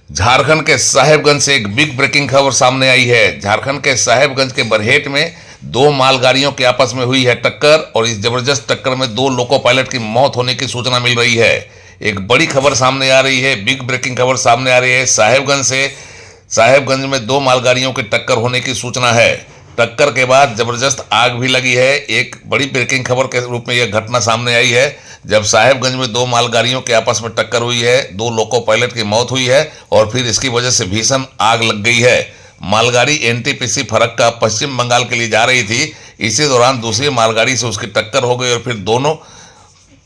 झारखंड के साहेबगंज से एक बिग ब्रेकिंग खबर सामने आई है। झारखंड के साहेबगंज के बरहेट में दो मालगाड़ियों के आपस में हुई है टक्कर और इस जबरदस्त टक्कर में दो लोको पायलट की मौत होने की सूचना मिल रही है। एक बड़ी खबर सामने आ रही है, बिग ब्रेकिंग खबर सामने आ रही है। साहेबगंज में दो मालगाड़ियों की टक्कर होने की सूचना है। टक्कर के बाद जबरदस्त आग भी लगी है। एक बड़ी ब्रेकिंग खबर के रूप में यह घटना सामने आई है, जब साहेबगंज में दो मालगाड़ियों के आपस में टक्कर हुई है, दो लोको पायलट की मौत हुई है और फिर इसकी वजह से भीषण आग लग गई है। मालगाड़ी एनटीपीसी फरक्का पश्चिम बंगाल के लिए जा रही थी। इसी दौरान दूसरी मालगाड़ी से उसकी टक्कर हो गई और फिर दोनों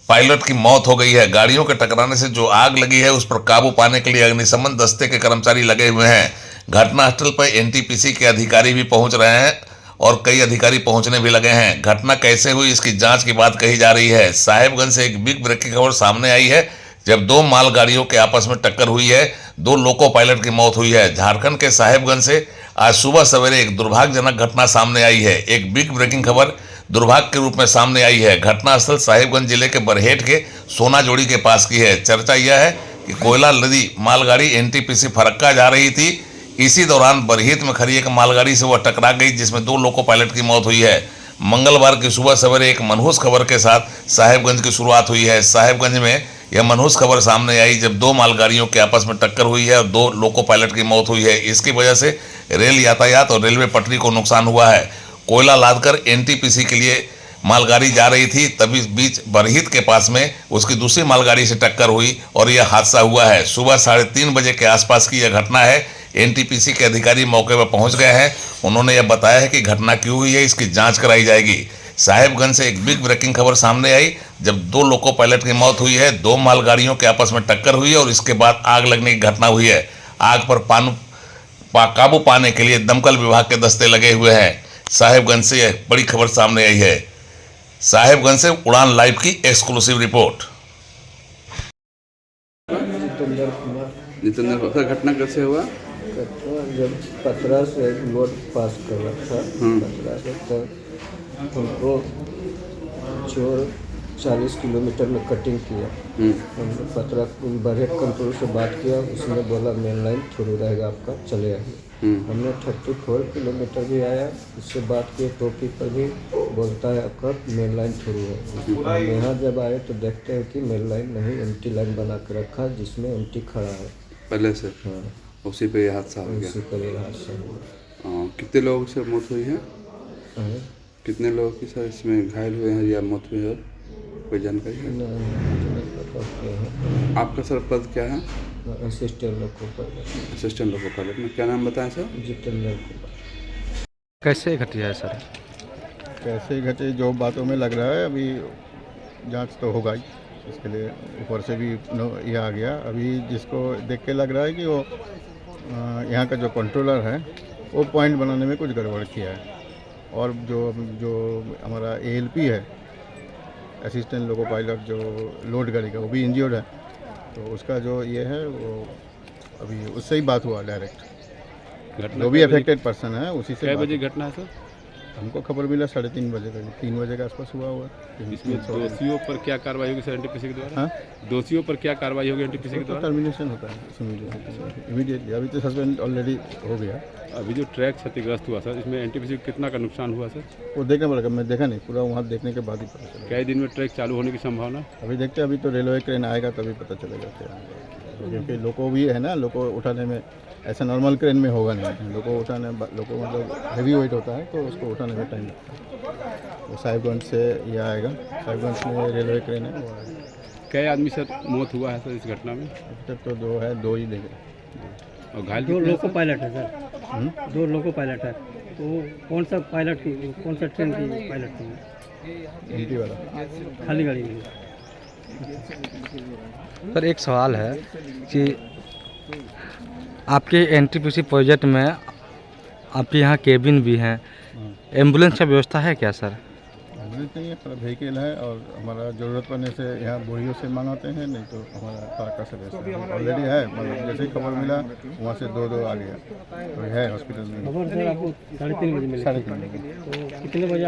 पायलट की मौत हो गई है। गाड़ियों के टकराने से जो आग लगी है उस पर काबू पाने के लिए अग्निशमन दस्ते के कर्मचारी लगे हुए हैं। घटनास्थल पर एनटीपीसी के अधिकारी भी पहुंच रहे हैं और कई अधिकारी पहुंचने भी लगे हैं। घटना कैसे हुई इसकी जांच की बात कही जा रही है। साहेबगंज से एक बिग ब्रेकिंग खबर सामने आई है, जब दो मालगाड़ियों के आपस में टक्कर हुई है, दो लोको पायलट की मौत हुई है। झारखंड के साहेबगंज से आज सुबह सवेरे एक दुर्भाग्यजनक घटना सामने आई है। एक बिग ब्रेकिंग खबर दुर्भाग्य के रूप में सामने आई है। घटनास्थल साहिबगंज जिले के बरहेट के सोना जोड़ी के पास की है। चर्चा यह है कि कोयला लदी मालगाड़ी एनटीपीसी फरक्का जा रही थी। इसी दौरान बरहेट में खड़ी एक मालगाड़ी से वह टकरा गई, जिसमें दो लोको पायलट की मौत हुई है। मंगलवार की सुबह सवेरे एक मनहूस खबर के साथ साहिबगंज की शुरुआत हुई है। साहिबगंज में यह मनहूस खबर सामने आई जब दो मालगाड़ियों के आपस में टक्कर हुई है और दो लोको पायलट की मौत हुई है। इसकी वजह से रेल यातायात और रेलवे पटरी को नुकसान हुआ है। कोयला लादकर एनटीपीसी के लिए मालगाड़ी जा रही थी, तभी बीच बरहेट के पास में उसकी दूसरी मालगाड़ी से टक्कर हुई और यह हादसा हुआ है। सुबह 3:30 बजे के आसपास की यह घटना है। एनटीपीसी के अधिकारी मौके पर पहुंच गए हैं। उन्होंने यह बताया है कि घटना क्यों हुई है, इसकी जांच कराई जाएगी। साहेबगंज से एक बिग ब्रेकिंग खबर सामने आई, जब दो लोको पायलट की मौत हुई है, दो मालगाड़ियों के आपस में टक्कर हुई है और इसके बाद आग लगने की घटना हुई है। आग पर काबू पाने के लिए दमकल विभाग के दस्ते लगे हुए हैं। साहेबगंज से यह बड़ी खबर सामने आई है। साहेबगंज से उड़ान लाइव की एक्सक्लूसिव रिपोर्ट। जितेंद्र सर, घटना कैसे हुआ? जब पतरा से लोड पास कर रहा था, पतरा से तब उनको चोर 40 किलोमीटर में कटिंग किया। हमने पतरा बरहेट कंट्रोल से बात किया, उसने बोला मेन लाइन थ्रू रहेगा आपका, चले आइए। हमने 34 किलोमीटर भी आया, उससे बात किए, टोपी पर भी बोलता है आपका मेन लाइन थ्रू है। हम यहाँ जब आए तो देखते हैं कि मेन लाइन नहीं, एम्प्टी लाइन बना के रखा, जिसमें एम्प्टी खड़ा है पहले से। हाँ, उसी पे ये हादसा हो गया। उसी पर ये हादसा हुआ। कितने लोगों से मौत हुई है? हाँ। कितने लोगों की सर इसमें घायल हुए हैं या मौत हुई है, कोई जानकारी है? नहीं पता क्या है। आपका सर पद क्या है? Assistant loco pilot. Assistant loco pilot में क्या नाम बताएं सर? जितेंद्र कुमार। कैसे घटी है सर? कैसे घटे जो बातों में लग रहा है, अभी जांच तो होगा ही, इसके लिए ऊपर से भी ये आ गया। अभी जिसको देख के लग रहा है कि वो यहाँ का जो कंट्रोलर है वो पॉइंट बनाने में कुछ गड़बड़ किया है, और जो हमारा एएलपी है, असिस्टेंट लोको पायलट, जो लोड गाड़ी का, वो भी इंजर्ड है। तो उसका जो ये है वो अभी उससे ही बात हुआ डायरेक्ट। जो भी अफेक्टेड पर्सन है उसी से। क्या बजे घटना है सर? हमको खबर मिला 3:30 बजे तक, 3 बजे के आसपास हुआ हुआ। इसमें दोषियों पर क्या कार्रवाई होगी सर एनटीपीसी के द्वारा? हाँ, दोषियों पर क्या कार्रवाई होगी एनटीपीसी के द्वारा? टर्मिनेशन होता है इमीडिएटली। अभी तो सस्पेंड ऑलरेडी हो गया। अभी जो ट्रैक क्षतिग्रस्त हुआ सर, इसमें एनटीपीसी को कितना का नुकसान हुआ सर? वो देखना पड़ेगा, मैं देखा नहीं पूरा, वहाँ देखने के बाद ही पता चलेगा। कई दिन में ट्रैक चालू होने की संभावना? अभी देखते हैं, अभी तो रेलवे क्रेन आएगा तभी पता चलेगा क्या। क्योंकि लोको भी है ना, लोको उठाने में ऐसा नॉर्मल क्रेन में होगा नहीं। लोको उठाने, लोको मतलब हेवी वेट होता है, तो उसको उठाने में टाइम लगता है। वो साहिबगंज से ये आएगा, साहिबगंज में रेलवे क्रेन है, वो आएगा। कई आदमी सर मौत हुआ है सर इस घटना में? अभी तक तो दो ही देखे। और घायल दो लोको पायलट है सर, दो लोको पायलट है। तो कौन सा पायलट की, कौन सा ट्रेन की पायलट थी? एमटी वाला खाली गाड़ी में। सर एक सवाल है कि आपके एनटीपीसी प्रोजेक्ट में आपके यहाँ केबिन भी हैं, एम्बुलेंस का व्यवस्था है क्या सर? एम्बुलेंस नहीं है, पर व्हीकल है, और हमारा ज़रूरत पड़ने से यहाँ बोरियों से मंगाते हैं, नहीं तो हमारा पार्क का सदस्य ऑलरेडी है। मतलब जैसे ही खबर मिला वहाँ से दो आ गया, तो है हॉस्पिटल में। खबर सर आपको 3:30 बजे मिली। 3:30 बजे। तो कितने बजे